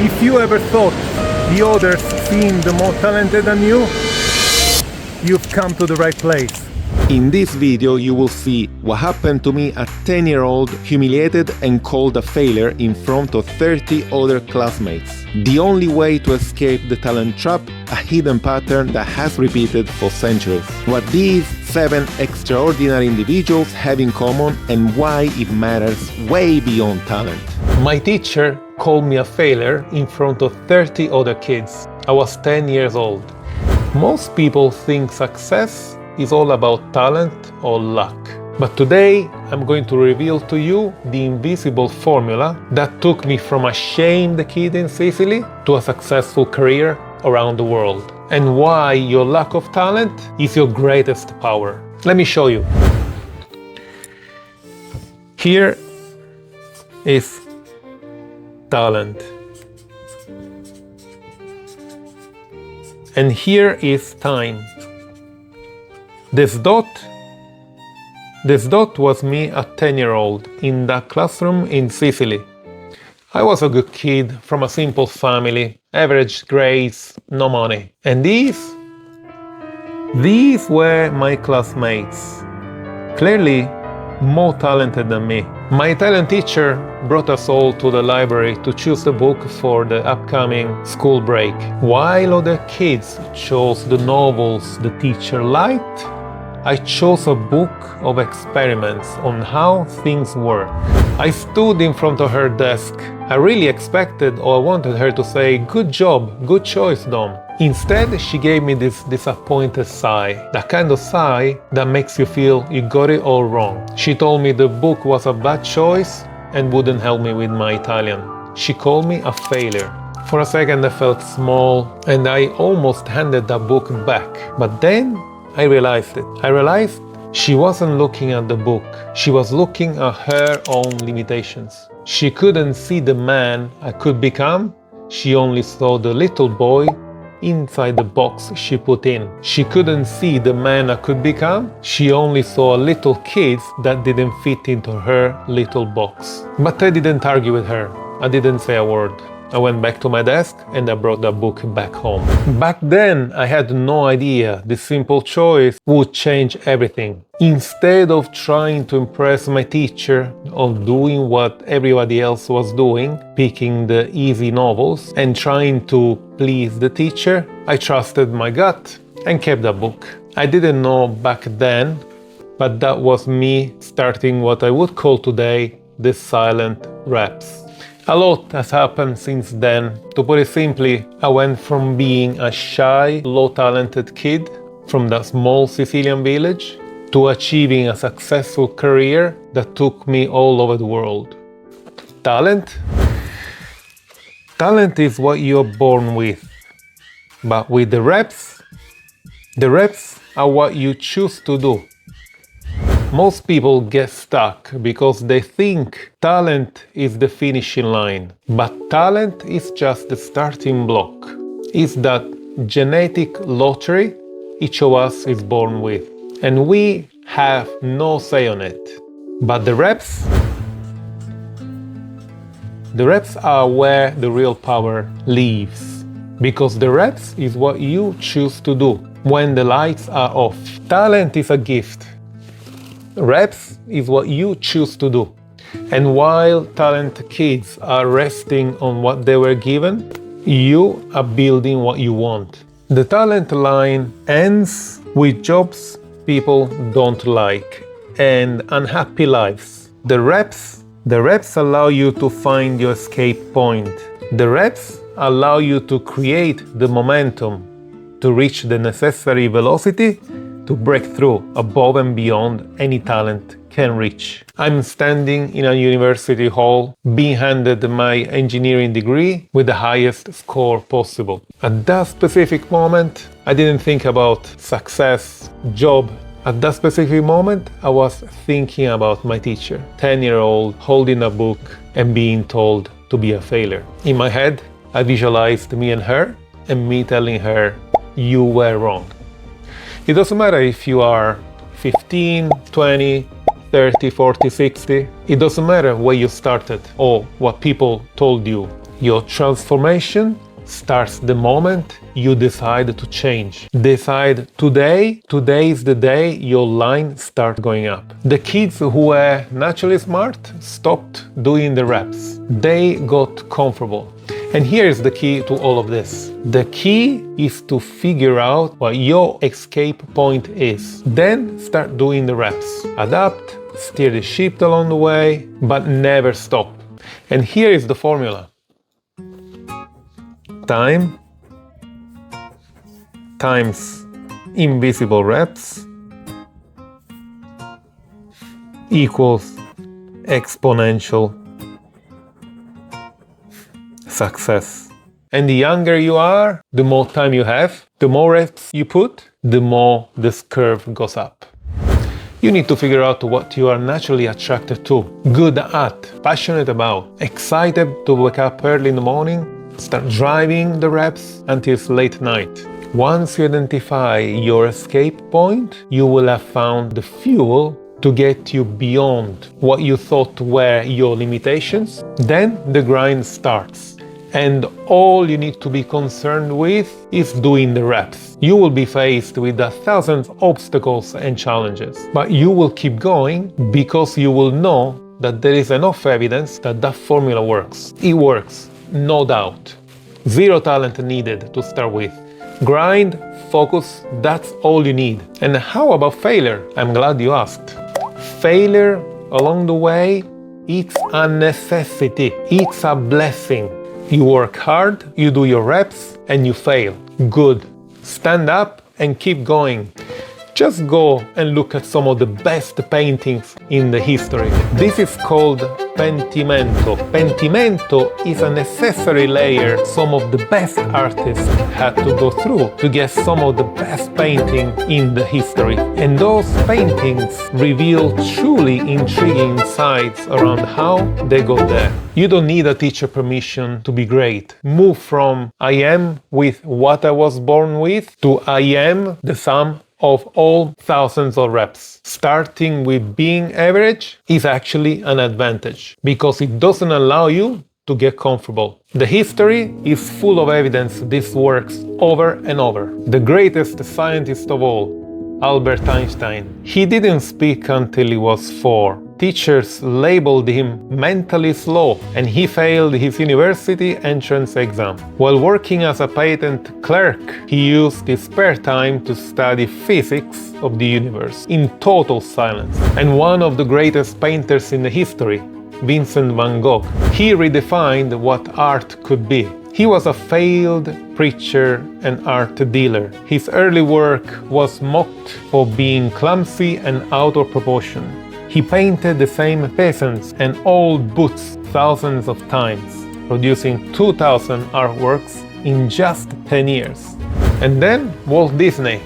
If you ever thought the others seemed more talented than you, you've come to the right place. In this video you will see what happened to me, a 10-year-old humiliated and called a failure in front of 30 other classmates. The only way to escape the talent trap, a hidden pattern that has repeated for centuries. What these 7 extraordinary individuals have in common and why it matters way beyond talent. My teacher called me a failure in front of 30 other kids. I was 10 years old. Most people think success is all about talent or luck. But today I'm going to reveal to you the invisible formula that took me from a shamed kid in Sicily to a successful career around the world, and why your lack of talent is your greatest power. Let me show you. Here is talent. And here is time. This dot was me at 10-year-old in that classroom in Sicily. I was a good kid from a simple family, average grades, no money. And these were my classmates, clearly more talented than me. My Italian teacher brought us all to the library to choose the book for the upcoming school break. While other kids chose the novels the teacher liked, I chose a book of experiments on how things work. I stood in front of her desk. I really expected or wanted her to say, "Good job, good choice, Dom." Instead, she gave me this disappointed sigh, that kind of sigh that makes you feel you got it all wrong. She told me the book was a bad choice and wouldn't help me with my Italian. She called me a failure. For a second I felt small and I almost handed that book back. But then I realized it. I realized she wasn't looking at the book. She was looking at her own limitations. She couldn't see the man I could become. She only saw the little boy inside the box she put in. She couldn't see the man I could become. She only saw a little kid that didn't fit into her little box. But I didn't argue with her. I didn't say a word. I went back to my desk and I brought the book back home. Back then, I had no idea this simple choice would change everything. Instead of trying to impress my teacher, of doing what everybody else was doing, picking the easy novels and trying to please the teacher, I trusted my gut and kept the book. I didn't know back then, but that was me starting what I would call today the silent reps. A lot has happened since then. To put it simply, I went from being a shy, low-talented kid from that small Sicilian village to achieving a successful career that took me all over the world. Talent? Talent is what you're born with. But with the reps are what you choose to do. Most people get stuck because they think talent is the finishing line. But talent is just the starting block. It's that genetic lottery each of us is born with. And we have no say on it. But the reps are where the real power lives. Because the reps is what you choose to do when the lights are off. Talent is a gift. Reps is what you choose to do. And while talented kids are resting on what they were given, you are building what you want. The talent line ends with jobs people don't like and unhappy lives. The reps allow you to find your escape point. The reps allow you to create the momentum to reach the necessary velocity to break through above and beyond any talent can reach. I'm standing in a university hall, being handed my engineering degree with the highest score possible. At that specific moment, I didn't think about success, job. At that specific moment, I was thinking about my teacher, 10-year-old, holding a book and being told to be a failure. In my head, I visualized me and her, and me telling her, "You were wrong." It doesn't matter if you are 15, 20, 30, 40, 60. It doesn't matter where you started or what people told you. Your transformation starts the moment you decide to change. Decide today is the day your line starts going up. The kids who were naturally smart stopped doing the reps. They got comfortable. And here is the key to all of this. The key is to figure out what your escape point is. Then start doing the reps. Adapt, steer the ship along the way, but never stop. And here is the formula. Time times invisible reps equals exponential success. And the younger you are, the more time you have, the more reps you put, the more this curve goes up. You need to figure out what you are naturally attracted to, good at, passionate about, excited to wake up early in the morning, start driving the reps until it's late night. Once you identify your escape point, you will have found the fuel to get you beyond what you thought were your limitations. Then the grind starts. And all you need to be concerned with is doing the reps. You will be faced with 1,000 obstacles and challenges, but you will keep going because you will know that there is enough evidence that that formula works. It works, no doubt. Zero talent needed to start with. Grind, focus, that's all you need. And how about failure? I'm glad you asked. Failure along the way, it's a necessity, it's a blessing. You work hard, you do your reps, and you fail. Good. Stand up and keep going. Just go and look at some of the best paintings in the history. This is called Pentimento. Pentimento is a necessary layer some of the best artists had to go through to get some of the best painting in the history. And those paintings reveal truly intriguing insights around how they got there. You don't need a teacher permission to be great. Move from I am with what I was born with to I am the sum of all thousands of reps. Starting with being average is actually an advantage because it doesn't allow you to get comfortable. The history is full of evidence this works over and over. The greatest scientist of all, Albert Einstein, he didn't speak until he was 4. Teachers labeled him mentally slow and he failed his university entrance exam. While working as a patent clerk, he used his spare time to study physics of the universe in total silence. And one of the greatest painters in the history, Vincent van Gogh, he redefined what art could be. He was a failed preacher and art dealer. His early work was mocked for being clumsy and out of proportion. He painted the same peasants and old boots thousands of times, producing 2,000 artworks in just 10 years. And then Walt Disney,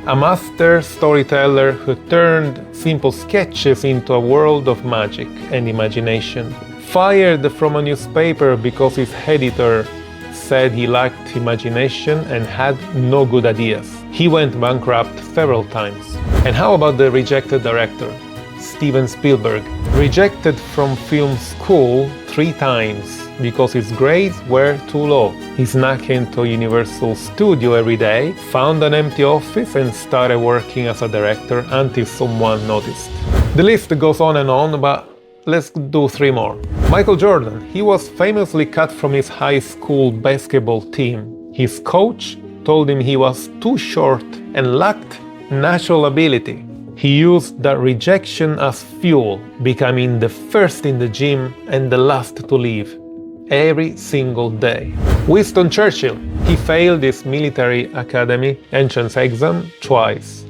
a master storyteller who turned simple sketches into a world of magic and imagination. Fired from a newspaper because his editor said he lacked imagination and had no good ideas. He went bankrupt several times. And how about the rejected director, Steven Spielberg? Rejected from film school 3 times because his grades were too low. He snuck into Universal Studio every day, found an empty office and started working as a director until someone noticed. The list goes on and on, but let's do 3 more. Michael Jordan, he was famously cut from his high school basketball team. His coach told him he was too short and lacked natural ability. He used that rejection as fuel, becoming the first in the gym and the last to leave, every single day. Winston Churchill, he failed his military academy entrance exam twice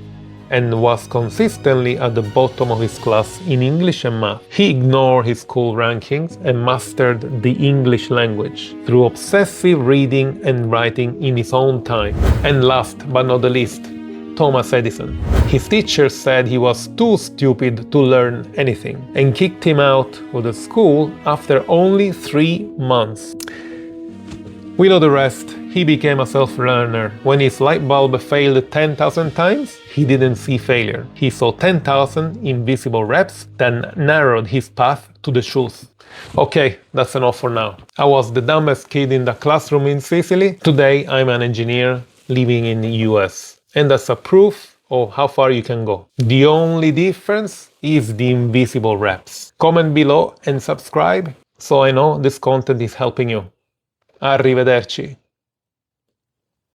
and was consistently at the bottom of his class in English and math. He ignored his school rankings and mastered the English language through obsessive reading and writing in his own time. And last but not the least, Thomas Edison. His teacher said he was too stupid to learn anything and kicked him out of the school after only 3 months. We know the rest. he became a self-learner. When his light bulb failed 10,000 times, he didn't see failure. He saw 10,000 invisible reps that narrowed his path to the truth. Okay, that's enough for now. I was the dumbest kid in the classroom in Sicily. Today I'm an engineer living in the US. And that's a proof of how far you can go. The only difference is the invisible reps. Comment below and subscribe so I know this content is helping you. Arrivederci.